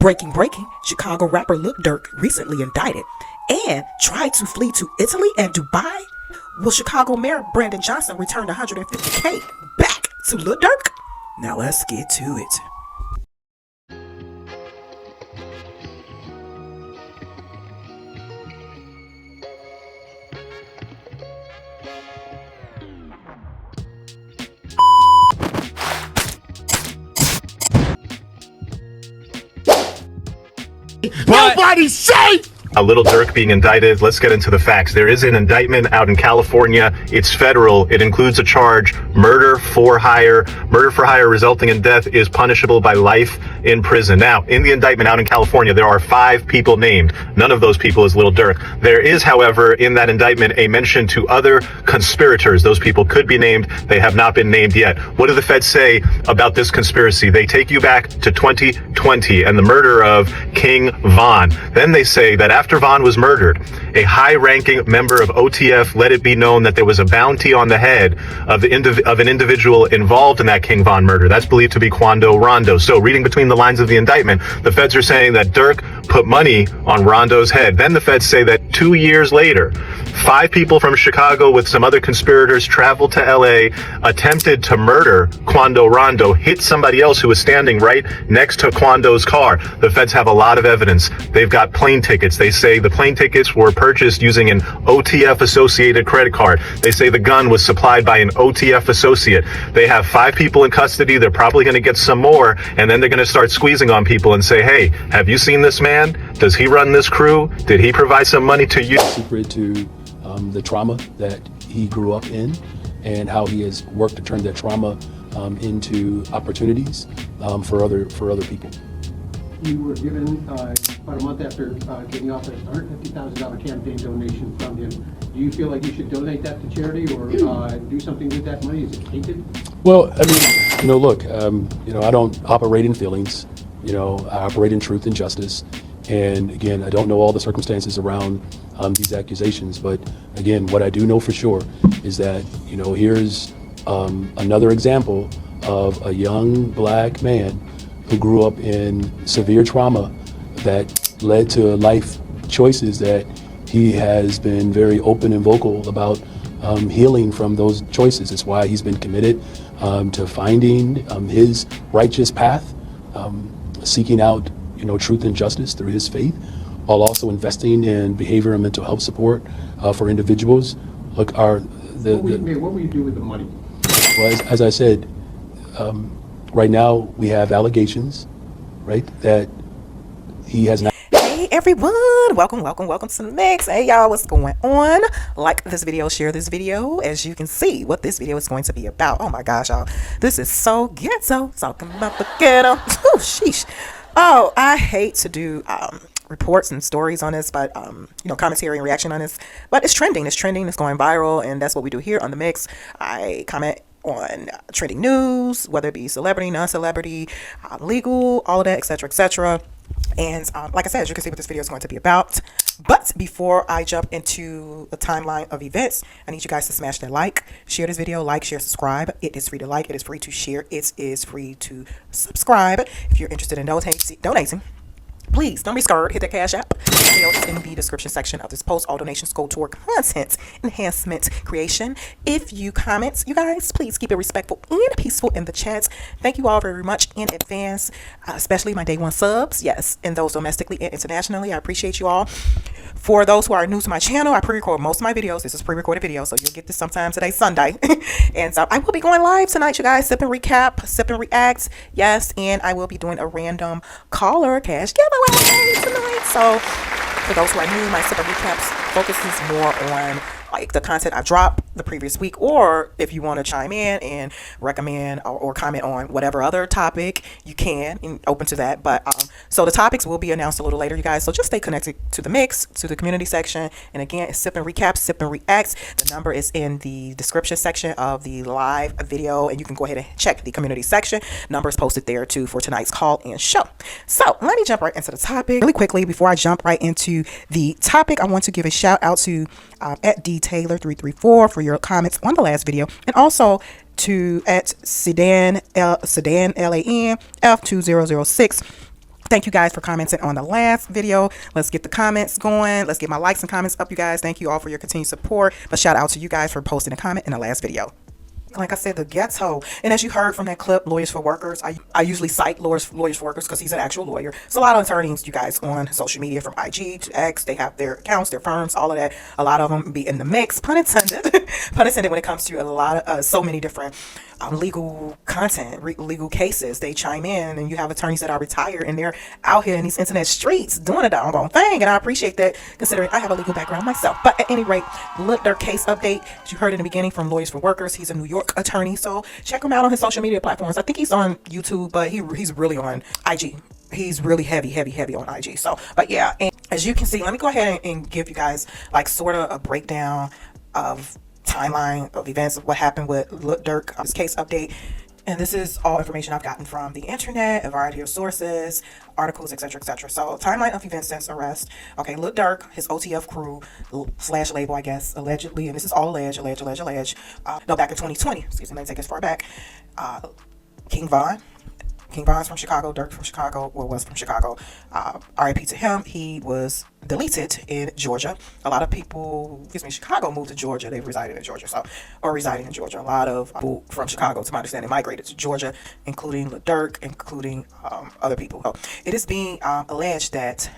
Breaking. Chicago rapper Lildurk recently indicted and tried to flee to Italy and Dubai. Will Chicago Mayor Brandon Johnson return $150K back to Lildurk? Now let's get to it. Nobody's safe! Lildurk being indicted. Let's get into the facts. There is an indictment out in California. It's federal. It includes a charge, murder for hire. Murder for hire resulting in death is punishable by life in prison. Now, in the indictment out in California, there are 5 people named. None of those people is Lildurk. There is, however, in that indictment, a mention to other conspirators. Those people could be named. They have not been named yet. What do the feds say about this conspiracy? They take you back to 2020 and the murder of King Von. Then they say that after Von was murdered, a high-ranking member of OTF let it be known that there was a bounty on the head of an individual involved in that King Von murder. That's believed to be Quando Rondo. So, reading between the lines of the indictment, the feds are saying that Durk put money on Rondo's head. Then the feds say that 2 years later, 5 people from Chicago with some other conspirators traveled to LA, attempted to murder Quando Rondo, hit somebody else who was standing right next to Quando's car. The feds have a lot of evidence. They've got plane tickets. They say the plane tickets were purchased using an OTF associated credit card. They say the gun was supplied by an OTF associate. They have 5 people in custody. They're probably going to get some more, and then they're going to start squeezing on people and say, hey, have you seen this man? Does he run this crew? Did he provide some money to you? Secret to the trauma that he grew up in and how he has worked to turn that trauma into opportunities for other people. You were given about a month after getting office a $150,000 campaign donation from him. Do you feel like you should donate that to charity or do something with that money? Is it tainted? Well, I mean, look, I don't operate in feelings. I operate in truth and justice. And again, I don't know all the circumstances around these accusations, but again, what I do know for sure is that, here's another example of a young black man who grew up in severe trauma that led to life choices that he has been very open and vocal about healing from those choices. It's why he's been committed to finding his righteous path, seeking out truth and justice through his faith, while also investing in behavior and mental health support for individuals. Look, what will you do with the money? Well, as I said, right now we have allegations, right, that he has not. Hey everyone, welcome to the mix. Hey y'all, what's going on? Like this video, share this video. As you can see what this video is going to be about. Oh my gosh, y'all, this is so ghetto. Talking about the ghetto. Oh sheesh. Oh, I hate to do reports and stories on this, but commentary and reaction on this, but it's trending, it's going viral, and that's what we do here on the mix. I comment on trending news, whether it be celebrity, non-celebrity, legal, all of that, etc. And like I said, as you can see what this video is going to be about. But before I jump into the timeline of events, I need you guys to smash that like, share this video, like, share, subscribe. It is free to like, it is free to share, it is free to subscribe. If you're interested in donating, please don't be scared. Hit that cash app. It's in the description section of this post. All donations go toward content enhancement creation. If you comment, you guys, please keep it respectful and peaceful in the chats. Thank you all very much in advance, especially my day 1 subs. Yes, and those domestically and internationally. I appreciate you all. For those who are new to my channel, I pre-record most of my videos. This is pre-recorded video, so you'll get this sometime today, Sunday. And I will be going live tonight, you guys. Sip and recap, sip and react. Yes, and I will be doing a random caller cash giveaway tonight. So for those who are new, my sip and recaps focuses more on like the content I dropped the previous week, or if you want to chime in and recommend or comment on whatever other topic, you can, and open to that. But so the topics will be announced a little later, you guys, so just stay connected to the mix, to the community section. And again, it's sip and recap, sip and react. The number is in the description section of the live video, and you can go ahead and check the community section. Number is posted there too for tonight's call and show. So let me jump right into the topic really quickly. Before I jump right into the topic, I want to give a shout out to at DTaylor334 for your comments on the last video, and also to at Sedan LAN F2006 Thank you guys for commenting on the last video. Let's get the comments going. Let's get my likes and comments up, you guys. Thank you all for your continued support. But shout out to you guys for posting a comment in the last video. Like I said, the ghetto. And as you heard from that clip, Lawyers for Workers, I usually cite Lawyers for Workers because he's an actual lawyer. So a lot of attorneys, you guys, on social media from IG to X, they have their accounts, their firms, all of that. A lot of them be in the mix, pun intended, pun intended, when it comes to a lot of so many different legal content, legal cases. They chime in, and you have attorneys that are retired and they're out here in these internet streets doing a doggone thing. And I appreciate that, considering I have a legal background myself. But at any rate, Lildurk case update, as you heard in the beginning from Lawyers for Workers. He's a New York attorney, so check him out on his social media platforms. I think he's on YouTube, but he's really on IG. He's really heavy on IG. So, but yeah, and as you can see, let me go ahead and give you guys like sort of a breakdown of timeline of events of what happened with Lildurk, this case update. And this is all information I've gotten from the internet, a variety of sources, articles, etc., etc. So, timeline of events since arrest. Okay, Lildurk, his OTF crew / label, I guess, allegedly, and this is all alleged. Back in 2020. Excuse me, let me take this far back. King Von's from Chicago, Durk from Chicago, or was from Chicago. RIP to him. He was deleted in Georgia. A lot of people, Chicago moved to Georgia. They resided in Georgia, residing in Georgia. A lot of people from Chicago, to my understanding, migrated to Georgia, including Lildurk, including other people. So it is being alleged that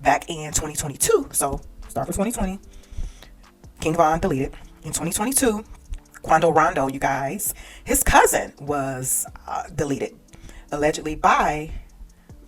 back in 2022, so start with 2020, King Von deleted. In 2022, Quando Rondo, you guys, his cousin was deleted, allegedly by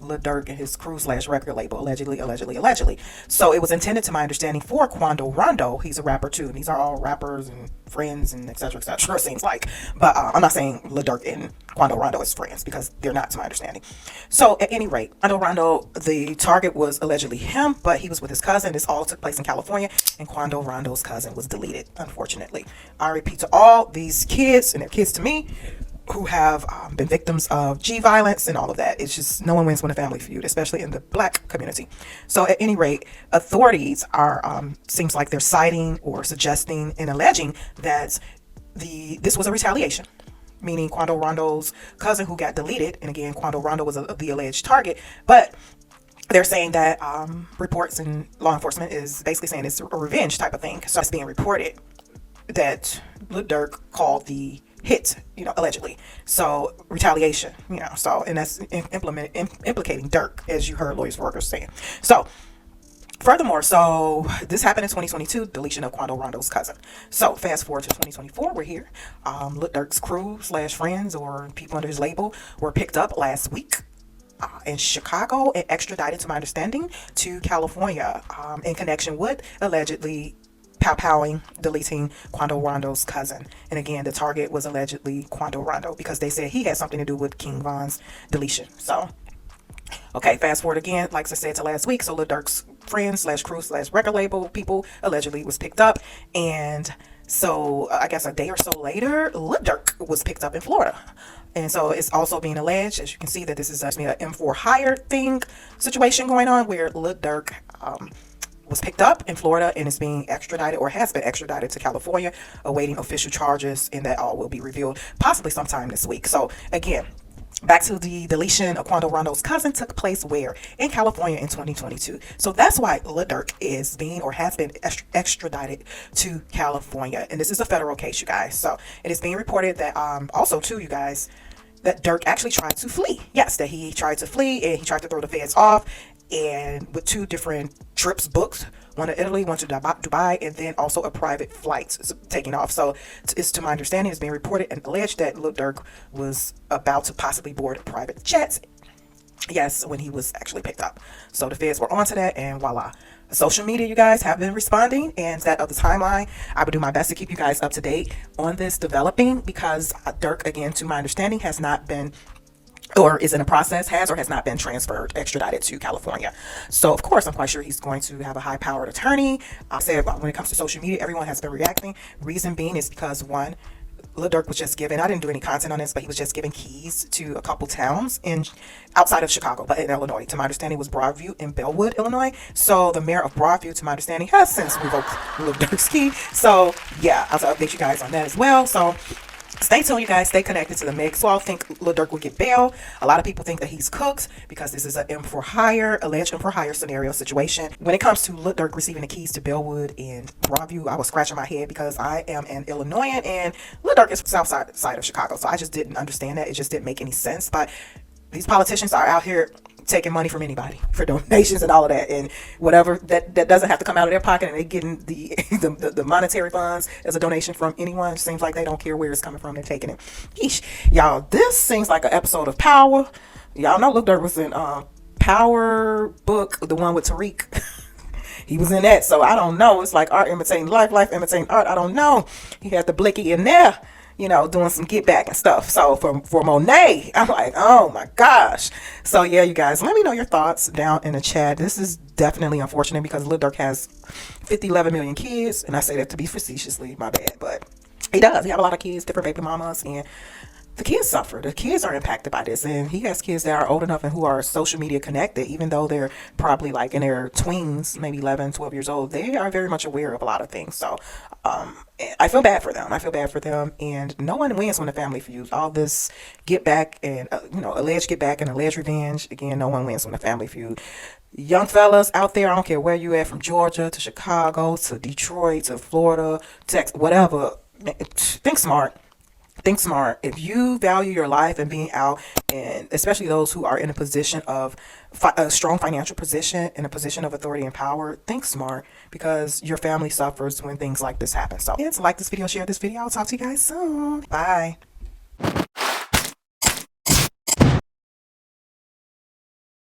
Lildurk and his crew / record label, allegedly. So it was intended, to my understanding, for Quando Rondo. He's a rapper too, and these are all rappers and friends and etc. It seems like, but I'm not saying Lildurk and Quando Rondo is friends, because they're not, to my understanding. So at any rate, Quando Rondo, the target was allegedly him, but he was with his cousin. This all took place in California, and Quando Rondo's cousin was deleted, unfortunately. I repeat to all these kids, and they're kids to me, who have been victims of G violence and all of that. It's just, no one wins when a family feud, especially in the black community. So at any rate, authorities are, seems like they're citing or suggesting and alleging that this was a retaliation, meaning Quando Rondo's cousin who got deleted, and again, Quando Rondo was the alleged target, but they're saying that reports and law enforcement is basically saying it's a revenge type of thing. So it's being reported that Lildurk called the hit, allegedly. So retaliation, so, and that's implicating Durk, as you heard Lawyers for Workers saying. So furthermore, so this happened in 2022, deletion of Quando Rondo's cousin. So fast forward to 2024, we're here. Lildurk's crew / friends or people under his label were picked up last week in Chicago and extradited, to my understanding, to California in connection with allegedly powing, deleting Quando Rondo's cousin. And again, the target was allegedly Quando Rondo, because they said he had something to do with King Von's deletion. So, okay, fast forward again, like I said, to last week. So Lildurk's friends / crew / record label people allegedly was picked up. And so I guess a day or so later, Lildurk was picked up in Florida. And so it's also being alleged, as you can see, that this is actually an M4 hire thing situation going on, where Lildurk was picked up in Florida and is being extradited, or has been extradited, to California, awaiting official charges, and that all will be revealed possibly sometime this week. So again, back to the deletion of Quando Rondo's cousin took place where? In California in 2022. So that's why Lildurk is being, or has been, extradited to California. And this is a federal case, you guys. So it is being reported that also too, you guys, that Durk actually tried to flee. Yes, that he tried to flee, and he tried to throw the feds off, and with 2 different trips booked, one to Italy, one to Dubai, and then also a private flight taking off. So it's, to my understanding, it's being reported and alleged that Lildurk was about to possibly board a private jet, yes, when he was actually picked up. So the feds were onto that, and voila. Social media, you guys, have been responding, and that of the timeline, I would do my best to keep you guys up to date on this developing, because Durk, again, to my understanding, has not been, or is in a process, has or has not been transferred, extradited to California. So of course, I'm quite sure he's going to have a high-powered attorney. I said, when it comes to social media, everyone has been reacting. Reason being is because, one, Lildurk was just given, I didn't do any content on this, but he was just given keys to a couple towns outside of Chicago, but in Illinois. To my understanding, it was Broadview and Bellwood, Illinois. So the mayor of Broadview, to my understanding, has since revoked Lildurk's key. So yeah, I'll update you guys on that as well. So Stay tuned, you guys. Stay connected to the mix. So I think Lildurk will get bail. A lot of people think that he's cooked because this is an M for hire, alleged M for hire scenario situation. When it comes to Lildurk receiving the keys to Bellwood and Broadview, I was scratching my head because I am an Illinoisan and Lildurk is south side of Chicago. So I just didn't understand that. It just didn't make any sense. But these politicians are out here taking money from anybody for donations and all of that, and whatever that doesn't have to come out of their pocket, and they getting the monetary funds as a donation from anyone. It seems like they don't care where it's coming from. They're taking it. Yeesh. Y'all, this seems like an episode of Power. Y'all know Lildurk was in Power book, the one with Tariq. He was in that, so I don't know. It's like art imitating life, life imitating art. I don't know. He had the blicky in there, you know, doing some get back and stuff. So for Monet, I'm like, oh my gosh. So yeah, you guys, let me know your thoughts down in the chat. This is definitely unfortunate because Lildurk has 11 million kids, and I say that to be facetiously, my bad, but he does. He have a lot of kids, different baby mamas, and the kids suffer. The kids are impacted by this, and he has kids that are old enough and who are social media connected, even though they're probably like in their tweens, maybe 11, 12 years old. They are very much aware of a lot of things. So I feel bad for them. I feel bad for them, and no one wins when the family feuds. All this get back and alleged get back and alleged revenge. Again, no one wins when the family feud. Young fellas out there, I don't care where you at, from Georgia to Chicago to Detroit to Florida, Texas, whatever. Think smart. Think smart. If you value your life and being out, and especially those who are in a position of a strong financial position, in a position of authority and power, think smart, because your family suffers when things like this happen. So, yeah, like this video, share this video. I'll talk to you guys soon. Bye.